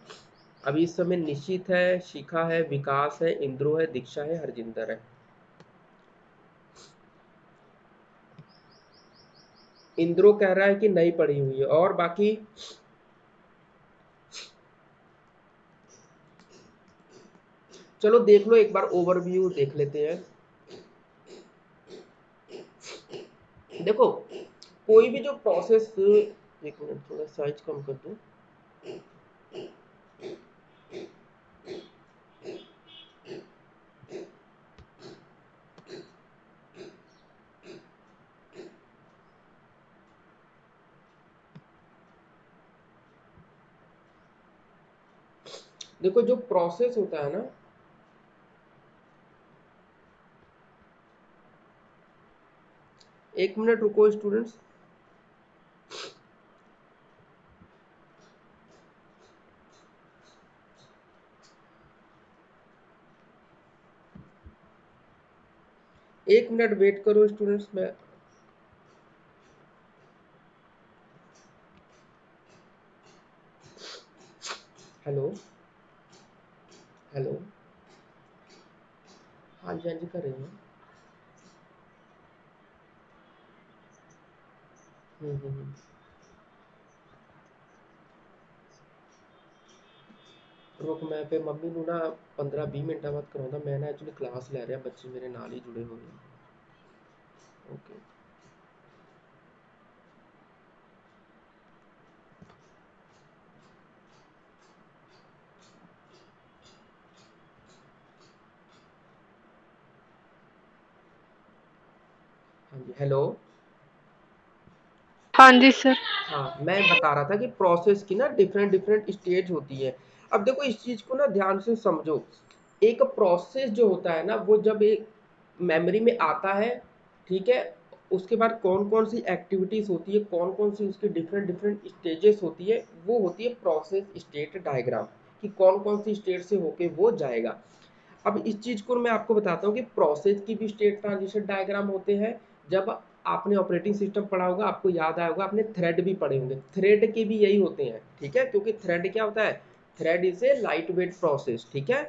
अभी इस समय निश्चित है, शिखा है, विकास है, इंद्रो है, दीक्षा है, हरजिंदर है। इंद्रो कह रहा है कि नहीं पढ़ी हुई है, और बाकी चलो देख लो, एक बार ओवरव्यू देख लेते हैं। देखो कोई भी जो प्रोसेस, एक मिनट थोड़ा साइज कम कर दूं। देखो जो प्रोसेस होता है ना, एक मिनट रुको स्टूडेंट्स। एक मिनट वेट करो स्टूडेंट्स। मैं हेलो हेलो, हाँ जी हाँ जी कर रही हूँ। हम्म। रुक, मैं पे मम्मी नू ना 15-20 मिनट बाद कराਉਂਦਾ। मैं ना एक्चुअली क्लास ले रहा, बच्चे मेरे नाल ही जुड़े हुए हैं। ओके, हाँ जी हेलो। हाँ जी सर। हाँ, मैं बता रहा था कि प्रोसेस की ना डिफरेंट डिफरेंट स्टेज होती है। अब देखो इस चीज़ को ना ध्यान से समझो। एक प्रोसेस जो होता है ना, वो जब एक मेमोरी में आता है, ठीक है, उसके बाद कौन कौन सी एक्टिविटीज़ होती है, कौन कौन सी उसकी डिफरेंट डिफरेंट स्टेजेस होती है, वो होती है प्रोसेस स्टेट डायग्राम, कि कौन कौन सी स्टेट से होके वो जाएगा। अब इस चीज़ को मैं आपको बताता हूँ कि प्रोसेस की भी स्टेट ट्रांजिशन डायग्राम होते हैं। जब आपने ऑपरेटिंग सिस्टम पढ़ा होगा, आपको याद आया होगा, आपने थ्रेड भी पढ़े होंगे। थ्रेड के भी यही होते हैं, ठीक है, क्योंकि थ्रेड क्या होता है, thread is a light weight process, ठीक है।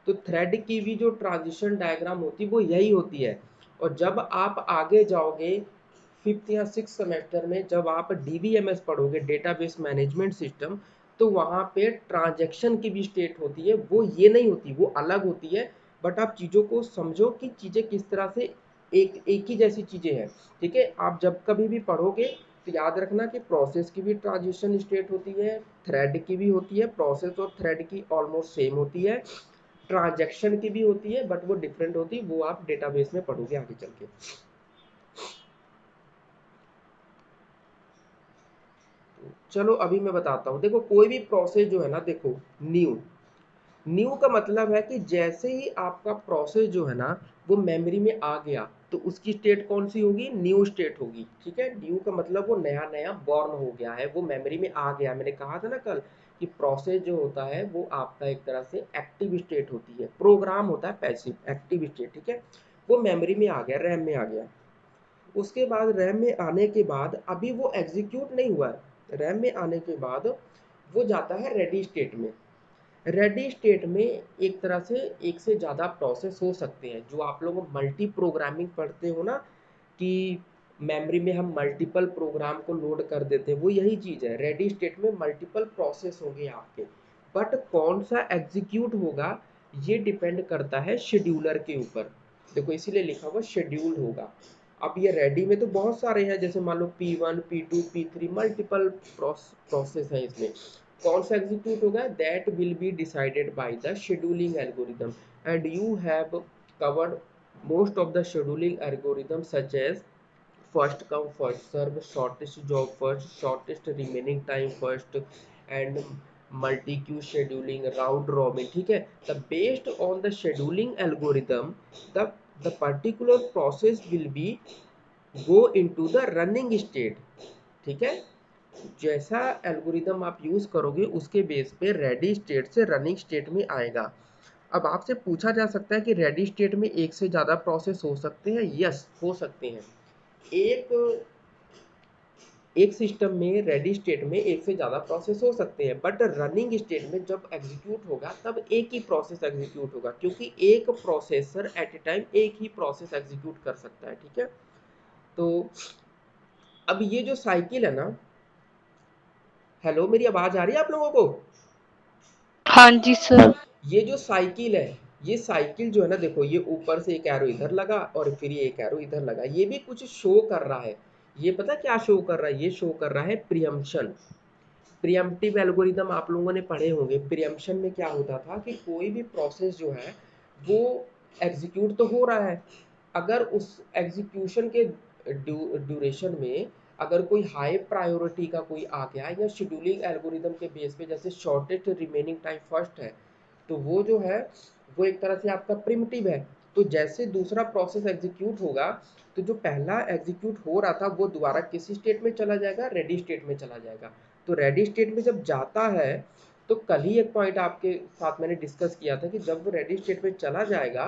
तो थ्रेड की भी जो ट्रांजिशन डायग्राम होती है वो यही होती है। और जब आप आगे जाओगे 5th या 6th सेमेस्टर में, जब आप DBMS पढ़ोगे, डेटाबेस मैनेजमेंट सिस्टम, तो वहाँ पे ट्रांजैक्शन की भी स्टेट होती है, वो ये नहीं होती, वो अलग होती है। बट आप चीज़ों को समझो कि चीज़ें किस तरह से एक ही जैसी चीज़ें हैं, ठीक है। आप जब कभी भी पढ़ोगे तो याद रखना कि प्रोसेस की भी ट्रांजिशन स्टेट होती है, थ्रेड की भी होती है, प्रोसेस और थ्रेड की ऑलमोस्ट सेम होती है, ट्रांजैक्शन की भी होती है, बट वो डिफरेंट होती है, वो आप डेटाबेस में पढ़ोगे आगे चल के। चलो अभी मैं बताता हूँ। देखो कोई भी प्रोसेस जो है ना, देखो न्यू का मतलब है कि जैसे ही आपका प्रोसेस जो है ना वो मेमोरी में आ गया तो उसकी स्टेट कौन सी होगी, न्यू स्टेट होगी, ठीक है। न्यू का मतलब वो नया नया बॉर्न हो गया है, वो मेमोरी में आ गया। मैंने कहा था ना कल कि प्रोसेस जो होता है वो आपका एक तरह से एक्टिव स्टेट होती है, प्रोग्राम होता है पैसिव। एक्टिव स्टेट, ठीक है, वो मेमोरी में आ गया, रैम में आ गया। उसके बाद रैम में आने के बाद अभी वो एग्जीक्यूट नहीं हुआ है, रैम में आने के बाद वो जाता है रेडी स्टेट में। रेडी स्टेट में एक तरह से एक से ज़्यादा प्रोसेस हो सकते हैं। जो आप लोग मल्टी प्रोग्रामिंग पढ़ते हो ना, कि मेमोरी में हम मल्टीपल प्रोग्राम को लोड कर देते हैं, वो यही चीज़ है। रेडी स्टेट में मल्टीपल प्रोसेस होंगे आपके, बट कौन सा एग्जीक्यूट होगा ये डिपेंड करता है शेड्यूलर के ऊपर। देखो इसीलिए लिखा हुआ शेड्यूल्ड होगा। अब ये रेडी में तो बहुत सारे हैं, जैसे मान लो P1 P2 P3, multiple process है इसमें। कौन सा एग्जीक्यूट होगा, that will be decided by the scheduling algorithm, and you have covered most of the scheduling algorithm such as first come first serve, shortest job first, shortest remaining time first, and multi queue scheduling, round robin, ठीक है। The based on the scheduling algorithm the particular process will be go into the running state, ठीक है। जैसा algorithm आप use करोगे उसके base पे ready state से रनिंग स्टेट में आएगा। अब आपसे पूछा जा सकता है कि रेडी स्टेट में एक से ज्यादा प्रोसेस हो सकते हैं। यस, हो सकते हैं। एक सिस्टम में रेडी स्टेट में एक से ज़्यादा प्रोसेस हो सकते हैं, बट रनिंग स्टेट में जब एग्जीक्यूट होगा तब एक ही प्रोसेस एग्जीक्यूट होगा, क्योंकि एक प्रोसेसर एट ए टाइम एक ही प्रोसेस एग्जीक्यूट कर सकता है, ठीक है। तो अब ये जो साइकिल है ना, हेलो मेरी आवाज़ आ रही है आप लोगों को? हाँ जी सर। ये जो साइकिल है, ये साइकिल जो है ना, देखो ये ऊपर से एक एरो इधर लगा और फिर ये एक एरो इधर लगा, ये भी कुछ शो कर रहा है। ये पता क्या शो कर रहा है, ये शो कर रहा है प्रियम्पशन। प्रियम्पटिव एल्गोरिदम आप लोगों ने पढ़े होंगे। प्रियम्पशन में क्या होता था कि कोई भी प्रोसेस जो है वो एग्जीक्यूट तो हो रहा है, अगर उस एग्जीक्यूशन के ड्यूरेशन में अगर कोई हाई प्रायोरिटी का कोई आ गया या शेड्यूलिंग एल्गोरिदम के बेस पे जैसे शॉर्टेस्ट रिमेनिंग टाइम फर्स्ट है, तो वो जो है वो एक तरह से आपका प्रिमिटिव है। तो जैसे दूसरा प्रोसेस एग्जीक्यूट होगा तो जो पहला एग्जीक्यूट हो रहा था वो दोबारा किसी स्टेट में चला जाएगा, रेडी स्टेट में चला जाएगा। तो रेडी स्टेट में जब जाता है तो कल ही एक पॉइंट आपके साथ मैंने डिस्कस किया था कि जब वो रेडी स्टेट में चला जाएगा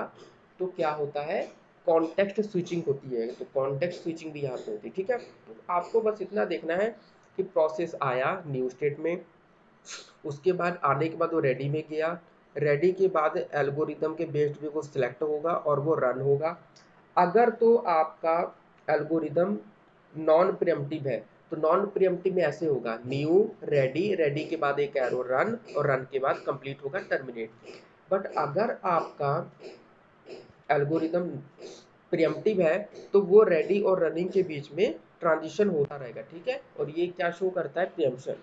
तो क्या होता है, कॉन्टेक्स्ट स्विचिंग होती है। तो कॉन्टेक्स्ट स्विचिंग भी यहाँ पे होती है, ठीक है। तो आपको बस इतना देखना है कि प्रोसेस आया न्यू स्टेट में, उसके बाद आने के बाद वो रेडी में गया, रेडी के बाद एल्गोरिदम के बेस्ड पे वो सिलेक्ट होगा और वो रन होगा। अगर तो आपका एल्गोरिदम नॉन प्रियम्पटिव है तो नॉन प्रियम्पटिव में ऐसे होगा, न्यू रेडी, रेडी के बाद एक एरो रन और रन के बाद कंप्लीट होगा टर्मिनेट। बट अगर आपका एल्गोरिदम प्रियम्पटिव है तो वो रेडी और रनिंग के बीच में ट्रांजिशन होता रहेगा, ठीक है। और ये क्या शो करता है, प्रियम्पशन।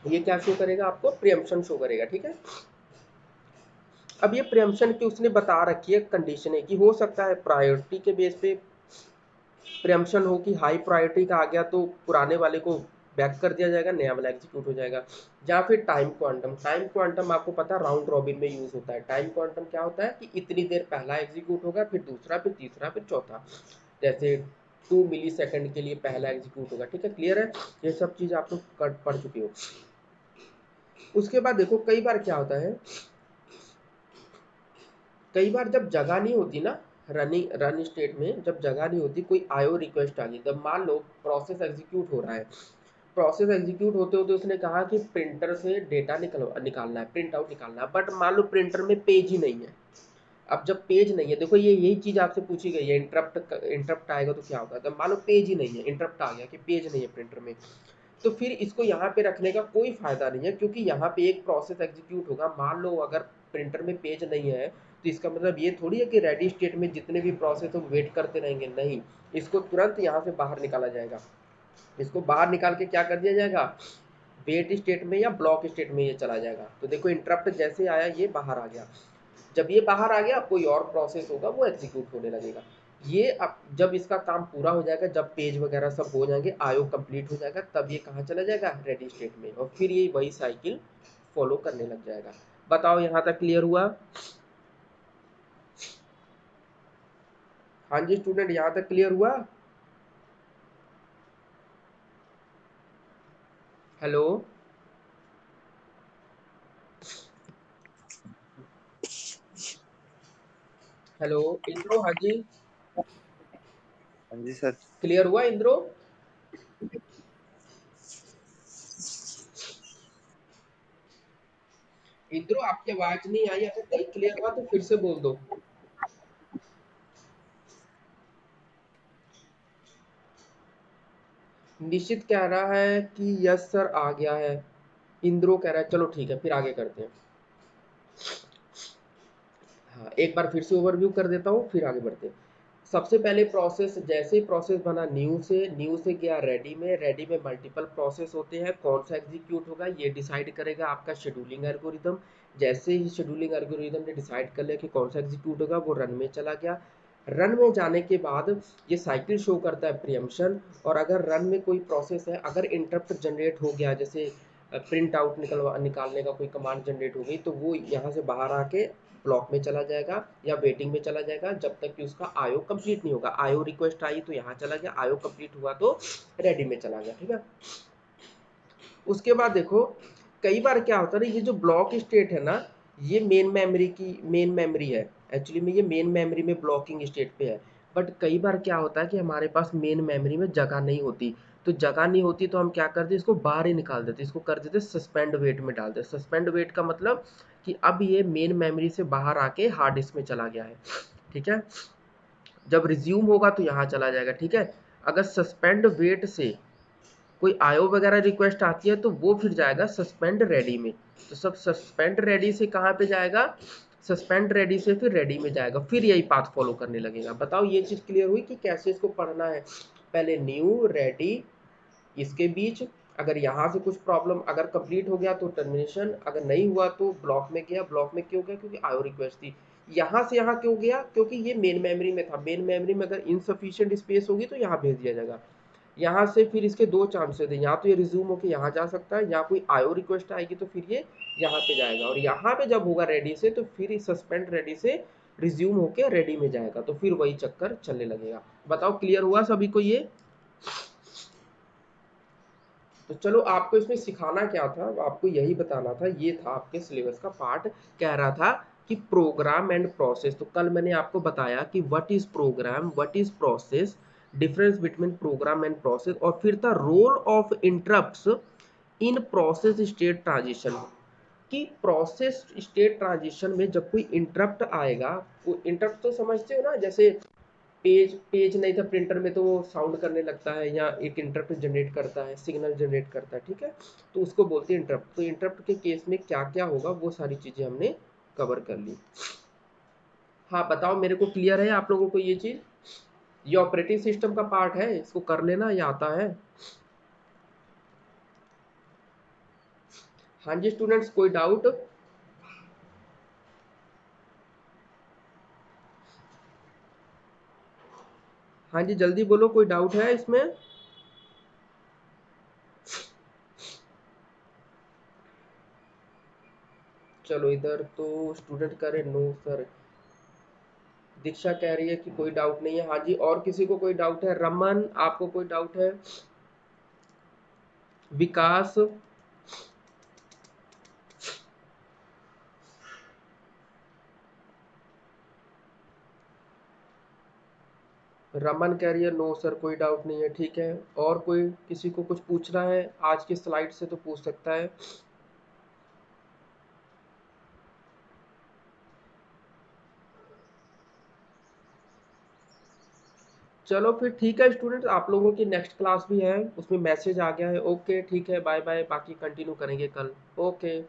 ये क्या शो करेगा आपको, प्रियम्पशन शो करेगा, ठीक है। अब ये प्रियम्पशन की उसने बता रखी है कंडीशन है कि हो सकता है प्रायोरिटी के बेस पे प्रियम्पशन हो कि हाई प्रायोरिटी का आ गया तो पुराने वाले को बैक कर दिया जाएगा, नया वाला एग्जीक्यूट हो जाएगा। या फिर टाइम क्वांटम, टाइम क्वांटम आपको पता है राउंड रॉबिन में यूज होता है। टाइम क्वांटम क्या होता है कि इतनी देर पहला एग्जीक्यूट होगा, फिर दूसरा, फिर तीसरा, फिर चौथा। जैसे 2 मिली सेकेंड के लिए पहला एग्जीक्यूट होगा, ठीक है। क्लियर है, ये सब चीज आप लोग पढ़ चुके हो। उसके बाद देखो कई बार क्या होता है कई बार जब जगह नहीं होती ना, रन स्टेट में जब जगह नहीं होती, कोई आईओ रिक्वेस्ट आ गई, तब मान लो प्रोसेस एग्जीक्यूट हो रहा है, प्रोसेस एग्जीक्यूट होते होते उसने कहा कि प्रिंटर से डेटा निकालना है, प्रिंट आउट निकालना है, बट मान लो प्रिंटर में पेज ही नहीं है। अब जब पेज नहीं है, देखो ये यही चीज आपसे पूछी गई है, इंटरप्ट आएगा तो क्या होगा, तो मान लो पेज ही नहीं है, इंटरप्ट आ गया कि पेज नहीं है प्रिंटर में, तो फिर इसको यहाँ पे रखने का कोई फायदा नहीं है, क्योंकि यहाँ पे एक प्रोसेस एग्जीक्यूट होगा। मान लो अगर प्रिंटर में पेज नहीं है, तो इसका मतलब ये थोड़ी है कि रेडी स्टेट में जितने भी प्रोसेस हो वेट करते रहेंगे, नहीं, इसको तुरंत यहाँ से बाहर निकाला जाएगा। इसको बाहर निकाल के क्या कर दिया जाएगा, वेट स्टेट में या ब्लॉक स्टेट में ये चला जाएगा। तो देखो इंटरप्ट जैसे आया ये बाहर आ गया, जब ये बाहर आ गया कोई और प्रोसेस होगा वो एग्जीक्यूट होने लगेगा। ये अब जब इसका काम पूरा हो जाएगा, जब पेज वगैरह सब हो जाएंगे, आईओ कंप्लीट हो जाएगा, तब ये कहाँ चला जाएगा, रेडी स्टेट में, और फिर ये वही साइकिल फॉलो करने लग जाएगा। बताओ यहाँ तक क्लियर हुआ? हाँ जी स्टूडेंट, यहाँ तक क्लियर हुआ? हेलो हेलो इंद्रो, हाँ जी हाँ जी सर। क्लियर हुआ इंद्रो? इंद्रो आपकी आवाज नहीं आई, अगर नहीं क्लियर हुआ तो फिर से बोल दो। निश्चित कह रहा है कि यस सर आ गया है, इंद्रो कह रहा है, चलो ठीक है फिर आगे करते हैं। हाँ एक बार फिर से ओवरव्यू कर देता हूँ, फिर आगे बढ़ते हैं। सबसे पहले प्रोसेस, जैसे ही प्रोसेस बना न्यू से गया रेडी में मल्टीपल प्रोसेस होते हैं, कौन सा एग्जीक्यूट होगा ये डिसाइड करेगा आपका शेड्यूलिंग एल्गोरिदम। जैसे ही शेड्यूलिंग एल्गोरिदम ने डिसाइड कर लिया कि कौन सा एग्जीक्यूट होगा, वो रन में चला गया। रन में जाने के बाद ये साइकिल शो करता है प्रियम्पशन, और अगर रन में कोई प्रोसेस है, अगर इंटरप्ट जनरेट हो गया, जैसे प्रिंट आउट निकालने का कोई कमांड जनरेट हो गई, तो वो यहाँ से बाहर आके ब्लॉक में चला जाएगा या वेटिंग में चला जाएगा, जब तक कि उसका आईओ कंप्लीट नहीं होगा। आईओ रिक्वेस्ट आई तो यहाँ चला गया, आईओ कंप्लीट हुआ तो रेडी में चला गया, ठीक है। उसके बाद देखो कई बार क्या होता है, ये जो ब्लॉक स्टेट है ना, ये मेन मेमोरी है, एक्चुअली में ये मेन मेमोरी में ब्लॉकिंग स्टेट पे है। बट कई बार क्या होता है कि हमारे पास मेन मेमोरी में जगह नहीं होती, तो जगह नहीं होती तो हम क्या करते, इसको बाहर ही निकाल देते, इसको कर देते सस्पेंड वेट में डाल देते। सस्पेंड वेट का मतलब कि अब ये मेन मेमोरी से बाहर आके हार्ड डिस्क में चला गया है, ठीक है। जब रिज्यूम होगा तो यहाँ चला जाएगा, ठीक है। अगर सस्पेंड वेट से कोई आईओ वगैरह रिक्वेस्ट आती है तो वो फिर जाएगा सस्पेंड रेडी में। तो सब सस्पेंड रेडी से कहाँ पे जाएगा, सस्पेंड रेडी से फिर रेडी में जाएगा, फिर यही पाथ फॉलो करने लगेगा। बताओ ये चीज क्लियर हुई कि कैसे इसको पढ़ना है? पहले न्यू रेडी, इसके बीच अगर यहाँ से कुछ प्रॉब्लम, अगर कंप्लीट हो गया तो टर्मिनेशन, अगर नहीं हुआ तो ब्लॉक में गया। ब्लॉक में क्यों गया, क्योंकि आईओ रिक्वेस्ट थी। यहाँ से यहाँ क्यों गया, क्योंकि ये मेन मेमोरी में था, मेन मेमोरी में अगर इनसफिशिएंट स्पेस होगी तो यहाँ भेज दिया जाएगा। यहाँ से फिर इसके दो चांसेस हैं, या तो ये रिज्यूम होकर यहाँ जा सकता है, या कोई आईओ रिक्वेस्ट आएगी तो फिर ये यहाँ पे जाएगा, और यहाँ पे जब होगा रेडी से तो फिर सस्पेंड रेडी से रिज्यूम होके रेडी में जाएगा, तो फिर वही चक्कर चलने लगेगा। बताओ क्लियर हुआ सभी को ये? तो चलो आपको इसमें सिखाना क्या था, आपको यही बताना था, ये था आपके सिलेबस का पार्ट। कह रहा था कि प्रोग्राम एंड प्रोसेस, तो कल मैंने आपको बताया कि what is program, what is process, difference between program and process, और फिर था role of interrupts in process state transition, कि प्रोसेस स्टेट ट्रांजिशन में जब कोई इंटरप्ट आएगा, वो इंटरप्ट तो समझते हो ना, जैसे पेज नहीं था प्रिंटर में तो वो साउंड करने लगता है, या एक इंटरप्ट जनरेट करता है, सिग्नल जनरेट करता है, ठीक है, तो उसको बोलते हैं इंटरप्ट। तो इंटरप्ट के केस में क्या क्या होगा वो सारी चीजें हमने कवर कर ली। हाँ बताओ मेरे को, क्लियर है आप लोगों को ये चीज? ये ऑपरेटिंग सिस्टम का पार्ट है, इसको कर लेना, ये आता है। हाँ जी स्टूडेंट्स, कोई डाउट? हाँ जी जल्दी बोलो, कोई डाउट है इसमें? चलो इधर तो स्टूडेंट करे नो सर। दीक्षा कह रही है कि कोई डाउट नहीं है। हाँ जी, और किसी को कोई डाउट है? रमन आपको कोई डाउट है? विकास, रमन कह रही है नो सर, कोई डाउट नहीं है, ठीक है। और कोई किसी को कुछ पूछना है आज की स्लाइड से तो पूछ सकता है। चलो फिर ठीक है स्टूडेंट्स, आप लोगों की नेक्स्ट क्लास भी है, उसमें मैसेज आ गया है। ओके ठीक है, बाय बाय, बाकी कंटिन्यू करेंगे कल। ओके।